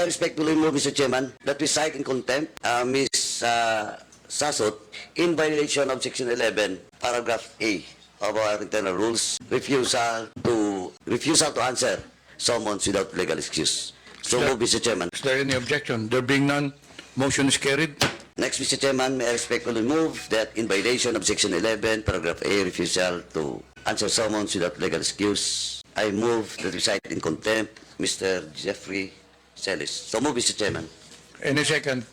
respectfully move, Mr. Chairman, that we cite in contempt Ms. Sasot in violation of Section 11, Paragraph A of our internal rules, refusal to answer summons without legal excuse. So move, Mr. Chairman. Is there any objection? There being none, motion is carried. Next, Mr. Chairman, may I respectfully move that in violation of Section 11, Paragraph A, refusal to answer summons without legal excuse, I move that we cite in contempt Mr. Jeffrey Celiz. So move, Mr. Chairman. Any second?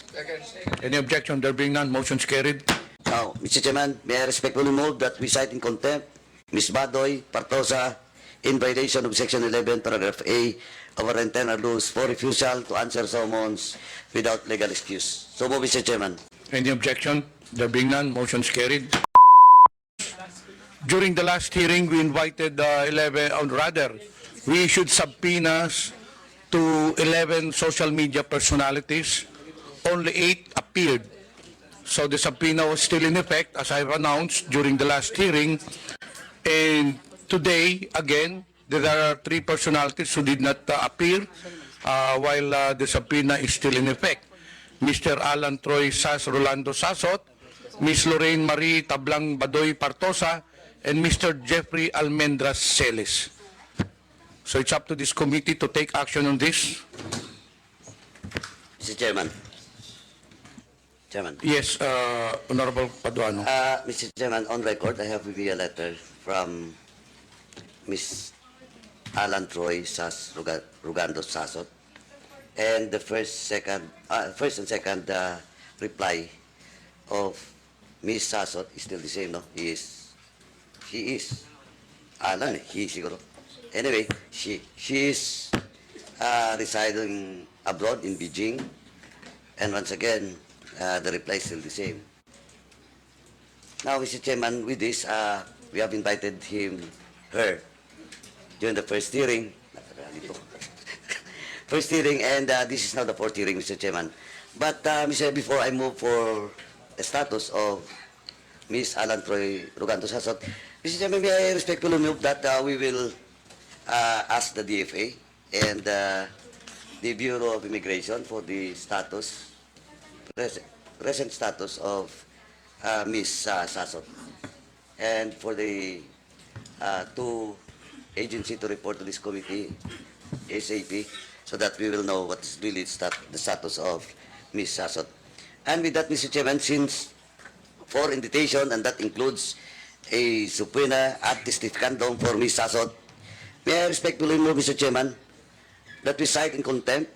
Any objection? There being none, motion is carried. Now, Mr. Chairman, may I respectfully move that we cite in contempt Ms. Badoy, Partosa, in violation of Section 11, Paragraph A of our internal rules for refusal to answer summons without legal excuse. So move, Mr. Chairman. Any objection? There being none, motion is carried. During the last hearing, we invited we issued subpoenas to 11 social media personalities. Only 8 appeared. So the subpoena was still in effect, as I've announced during the last hearing. And today, again, there are 3 personalities who did not appear while the subpoena is still in effect. Mr. Alan Troy Rolando Sasot, Ms. Lorraine Marie Tablang Badoy Partosa, and Mr. Jeffrey Almendras Celiz. So it's up to this committee to take action on this. Mr. Chairman. Chairman. Yes, Honorable Paduano. Mr. Chairman, on record, I have with me a letter from Ms. Alan Troy Rugando Sasot, and the first and second reply of Ms. Sasot is still the same, no? She is Alan, he siguro. Anyway, she is residing abroad in Beijing, and once again, the reply is still the same. Now, Mr. Chairman, with this, we have invited her, during the first hearing. First hearing, and this is now the 4th hearing, Mr. Chairman. But, before I move for the status of Ms. Alan Troy Rugando Sasot, Mr. Chairman, may I respectfully move that we will ask the DFA and the Bureau of Immigration for the status, present status of Ms. Sasot, and for the 2 agencies to report to this committee ASAP, so that we will know what's really the status of Ms. Sasot. And with that, Mr. Chairman, since for invitation, and that includes a subpoena ad testificandum for Ms. Sasot, may I respectfully move, Mr. Chairman, that we cite in contempt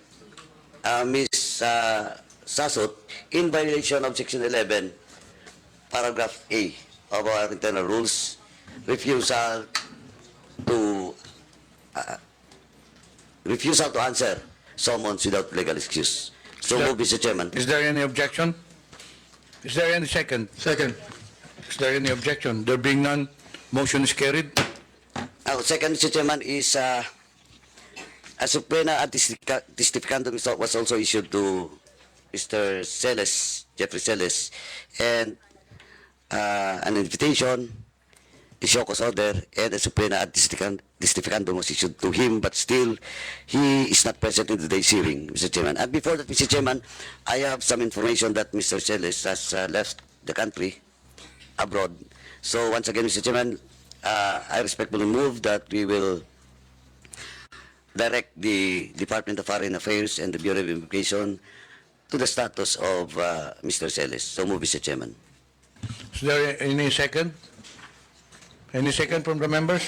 Ms. Sasot in violation of Section 11, Paragraph A of our internal rules, refusal to answer summons without legal excuse. So move, Mr. Chairman. Is there any objection? Is there any second? Second. Is there any objection? There being none, motion is carried. Now, second, Mr. Chairman, is a subpoena ad testificandum was also issued to Mr. Celiz, Jeffrey Celiz, and an invitation, a show cause order, and a subpoena ad testificandum was issued to him, but still, he is not present in today's hearing, Mr. Chairman. And before that, Mr. Chairman, I have some information that Mr. Celiz has left the country abroad. So once again, Mr. Chairman, I respectfully move that we will direct the Department of Foreign Affairs and the Bureau of Immigration to the status of Mr. Celiz. So move, Mr. Chairman. Is there any second? Any second from the members?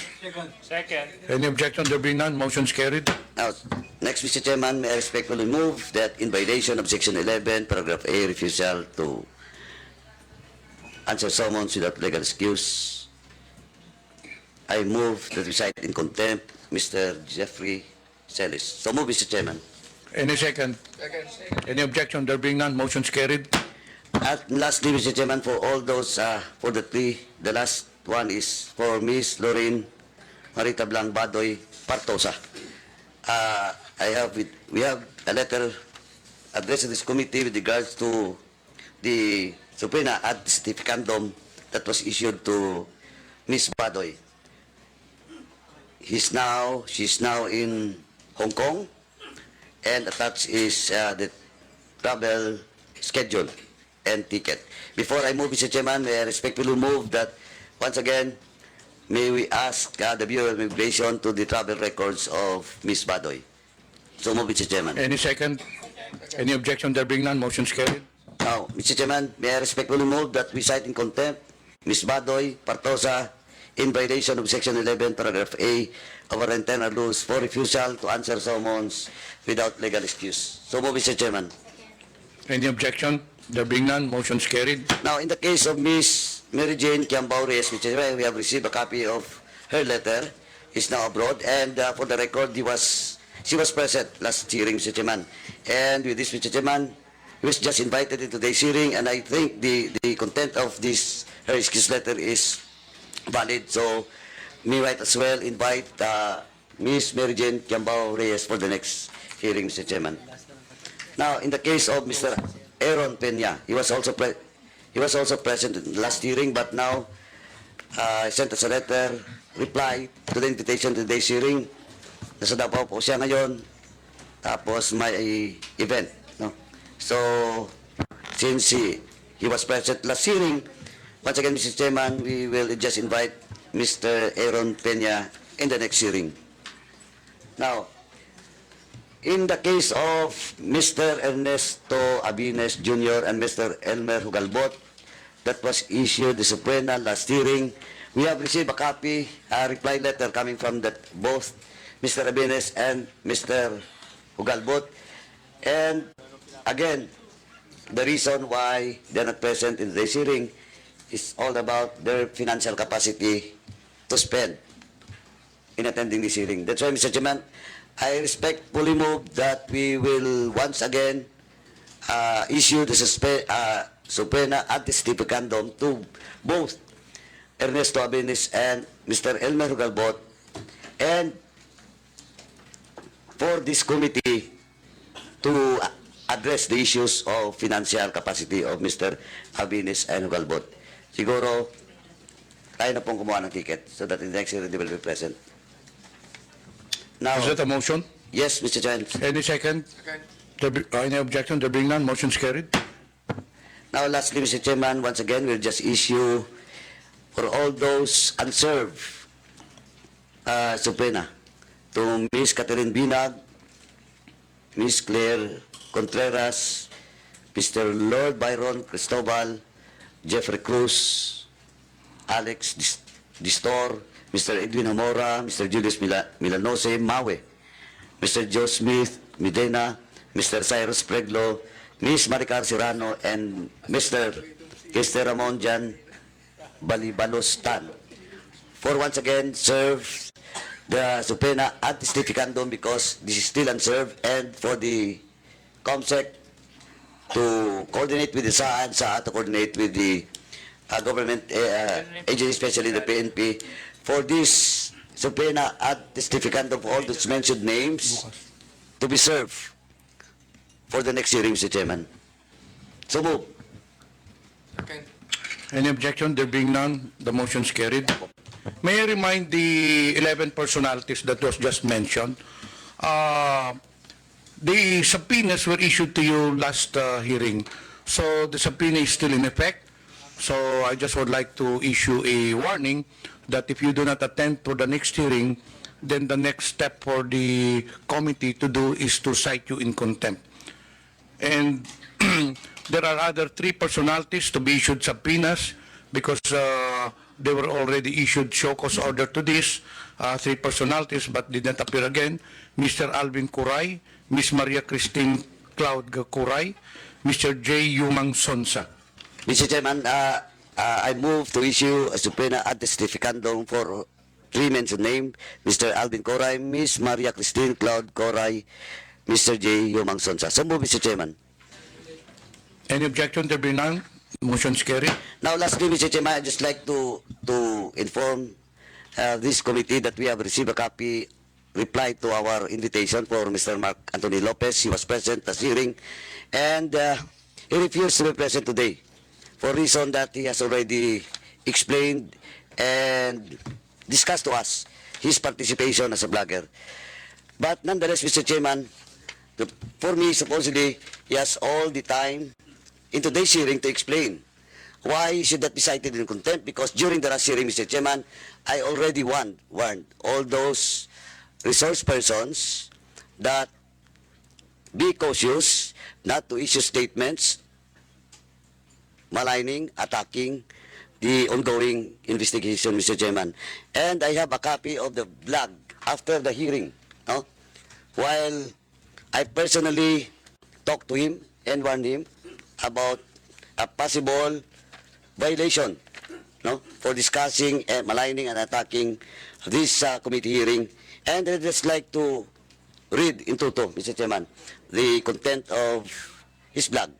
Second. Any objection? There being none, motion is carried. Now, next, Mr. Chairman, may I respectfully move that in violation of Section 11, Paragraph A, refusal to answer summons without legal excuse, I move that we cite in contempt Mr. Jeffrey Celiz. So move, Mr. Chairman. Any second? Any objection? There being none, motion is carried. At lastly, Mr. Chairman, for all those, for the 3, the last one is for Ms. Lorraine Marita Blang Badoy Partosa. We have a letter addressed to this committee with regards to the subpoena ad testificandum that was issued to Ms. Badoy. She's now in Hong Kong, and attached is the travel schedule and ticket. Before I move, Mr. Chairman, may I respectfully move that once again, may we ask the Bureau of Immigration to the travel records of Ms. Badoy. So move, Mr. Chairman. Any second? Any objection? There being none, motion is carried. Now, Mr. Chairman, may I respectfully move that we cite in contempt Ms. Badoy Partosa in violation of Section 11, Paragraph A of our internal rules for refusal to answer summons without legal excuse. So move, Mr. Chairman. Any objection? There being none, motion is carried. Now, in the case of Ms. Mary Jane Kiambao-Reyes, Mr. Chairman, we have received a copy of her letter. Is now abroad, and for the record, she was present last hearing, Mr. Chairman. And with this, Mr. Chairman, he was just invited into today's hearing, and I think the content of this her excuse letter is valid. So, me right as well invite Ms. Mary Jane Kiambao-Reyes for the next hearing, Mr. Chairman. Now, in the case of Mr. Aaron Peña, he was also present in the last hearing, but now sent us a letter, reply to the invitation to today's hearing. Nasa Davao po siya ngayon, tapos may event. No? So, since he was present last hearing, once again, Mr. Chairman, we will just invite Mr. Aaron Peña in the next hearing. Now, in the case of Mr. Ernesto Abines Jr. and Mr. Elmer Hugalbot, that was issued the subpoena last hearing, we have received a copy, a reply letter coming from both Mr. Abines and Mr. Hugalbot. And again, the reason why they're not present in this hearing is all about their financial capacity to spend in attending this hearing. That's why, Mr. Chairman, I respectfully move that we will once again issue the subpoena ad stipicandum to both Ernesto Abines and Mr. Elmer Hugalbot, and for this committee to address the issues of financial capacity of Mr. Abines and Hugalbot. Siguro, tayo na pong kumuha ng ticket so that in the next hearing they will be present. Now, Is that a motion? yes, Mr. Chairman. Any second? Any objection? There being none, motion is carried. Now, lastly, Mr. Chairman, once again, we'll just issue for all those unserved subpoena to Ms. Catherine Binag, Ms. Claire Contreras, Mr. Lord Byron Cristobal, Jeffrey Cruz, Alex Distor, Mr. Edwin Amora, Mr. Julius Milanose Mawe, Mr. Joe Smith Medina, Mr. Cyrus Preglo, Ms. Maricar Serrano, and Mr. Kester Ramon Jan Balibalos Tan, for once again serve the subpoena ad stipicandum because this is still unserved, and for the COMSEC to coordinate with the SAA to coordinate with the government agency, especially the PNP, for this subpoena ad stipicandum for all those mentioned names to be served for the next hearing, Mr. Chairman. So move. Any objection? There being none, the motion is carried. May I remind the 11 personalities that was just mentioned, the subpoenas were issued to you last hearing, so the subpoena is still in effect. So I just would like to issue a warning that if you do not attend for the next hearing, then the next step for the committee to do is to cite you in contempt. And there are other 3 personalities to be issued subpoenas because they were already issued show cause order to this, 3 personalities but did not appear again. Mr. Alvin Curay, Ms. Maria Christine Cloud Curay, Mr. J. Yumang Sonsa. Mr. Chairman, I move to issue a subpoena ad stipicandum for 3 mentioned names, Mr. Alvin Coray, Ms. Maria Christine Cloud Coray, Mr. J. Yumang Sonsa. So move, Mr. Chairman. Any objection? There be none. Motion is carried. Now, lastly, Mr. Chairman, I'd just like to inform this committee that we have received a copy reply to our invitation for Mr. Mark Anthony Lopez. He was present at the hearing, and he refused to be present today for reason that he has already explained and discussed to us his participation as a blogger. But nonetheless, Mr. Chairman, For me, supposedly, he has all the time in today's hearing to explain why he should not be cited in contempt, because during the last hearing, Mr. Chairman, I already warned all those resource persons that be cautious not to issue statements maligning, attacking the ongoing investigation, Mr. Chairman. And I have a copy of the blog after the hearing, no? While I personally talked to him and warned him about a possible violation, no, for discussing and maligning and attacking this committee hearing. And I'd just like to read in toto, Mr. Chairman, the content of his blog.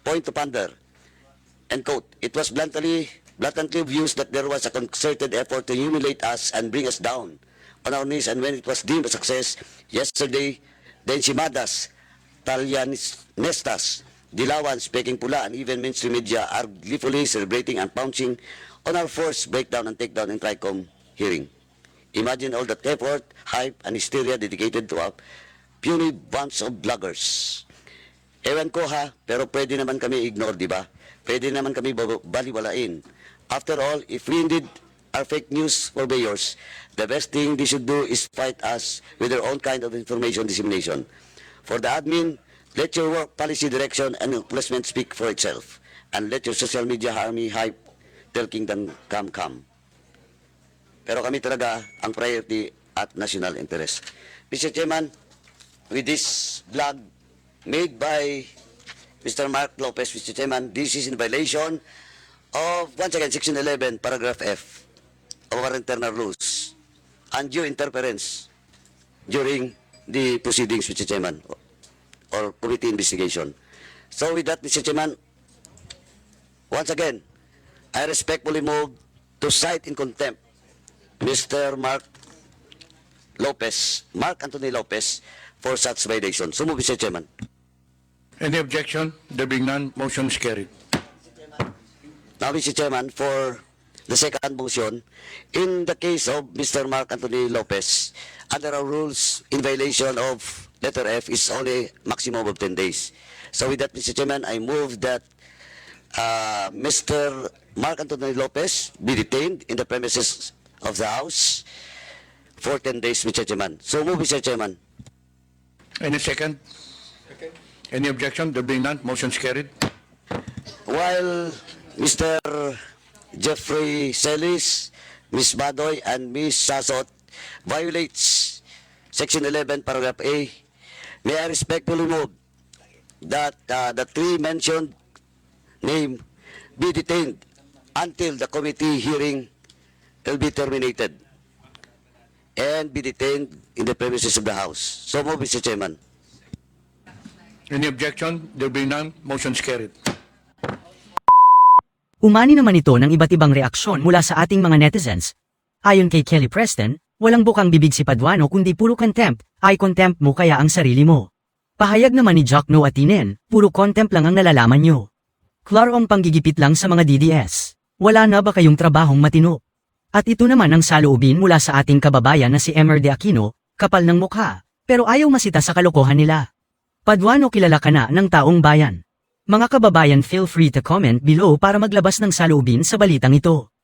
Point to ponder, and quote, "It was bluntly obvious that there was a concerted effort to humiliate us and bring us down on our knees, and when it was deemed a success yesterday, the enchimadas, Talyanistas, Dilawans, Peking Pula, and even mainstream media are gleefully celebrating and pouncing on our forced breakdown and takedown in TRICOM hearing. Imagine all that effort, hype, and hysteria dedicated to a puny bunch of bloggers. Ewan ko ha, pero pwede naman kami ignore, di ba? Pwede naman kami baliwalain. After all, if we indeed are fake news for mayors, the best thing they should do is fight us with their own kind of information dissemination. For the admin, let your work policy direction and placement speak for itself. And let your social media army hype till kingdom come. Pero kami talaga ang priority at national interest. Mr. Chairman, with this blog made by Mr. Mark Lopez, Mr. Chairman, this is in violation of, once again, Section 11, Paragraph F of our internal rules, undue interference during the proceedings, Mr. Chairman, or committee investigation. So with that, Mr. Chairman, once again, I respectfully move to cite in contempt Mr. Mark Anthony Lopez, for such violation. So move, Mr. Chairman. Any objection? There being none, motion is carried. Now, Mr. Chairman, for the second motion, in the case of Mr. Mark Anthony Lopez, under our rules, in violation of letter F is only maximum of 10 days. So with that, Mr. Chairman, I move that Mr. Mark Anthony Lopez be detained in the premises of the House for 10 days, Mr. Chairman. So move, Mr. Chairman. Any second? Any objection? There being none, motion is carried. While Mr. Jeffrey Celiz, Ms. Badoy, and Ms. Sasot violates Section 11, Paragraph A, may I respectfully move that the three mentioned name be detained until the committee hearing will be terminated and be detained in the premises of the House. So move, Mr. Chairman. Any objection? There being none, motion is carried. Umani naman ito ng iba't ibang reaksyon mula sa ating mga netizens. Ayon kay Kelly Preston, walang bukang bibig si Paduano kundi puro contempt, ay contempt mo kaya ang sarili mo. Pahayag naman ni Jack No Atinen, puro contempt lang ang nalalaman nyo. Klaro ang panggigipit lang sa mga DDS. Wala na ba kayong trabahong matino? At ito naman ang saloobin mula sa ating kababayan na si Emer de Aquino, kapal ng mukha, pero ayaw masita sa kalokohan nila. Paduano, kilala ka na ng taong bayan. Mga kababayan, feel free to comment below para maglabas ng saloobin sa balitang ito.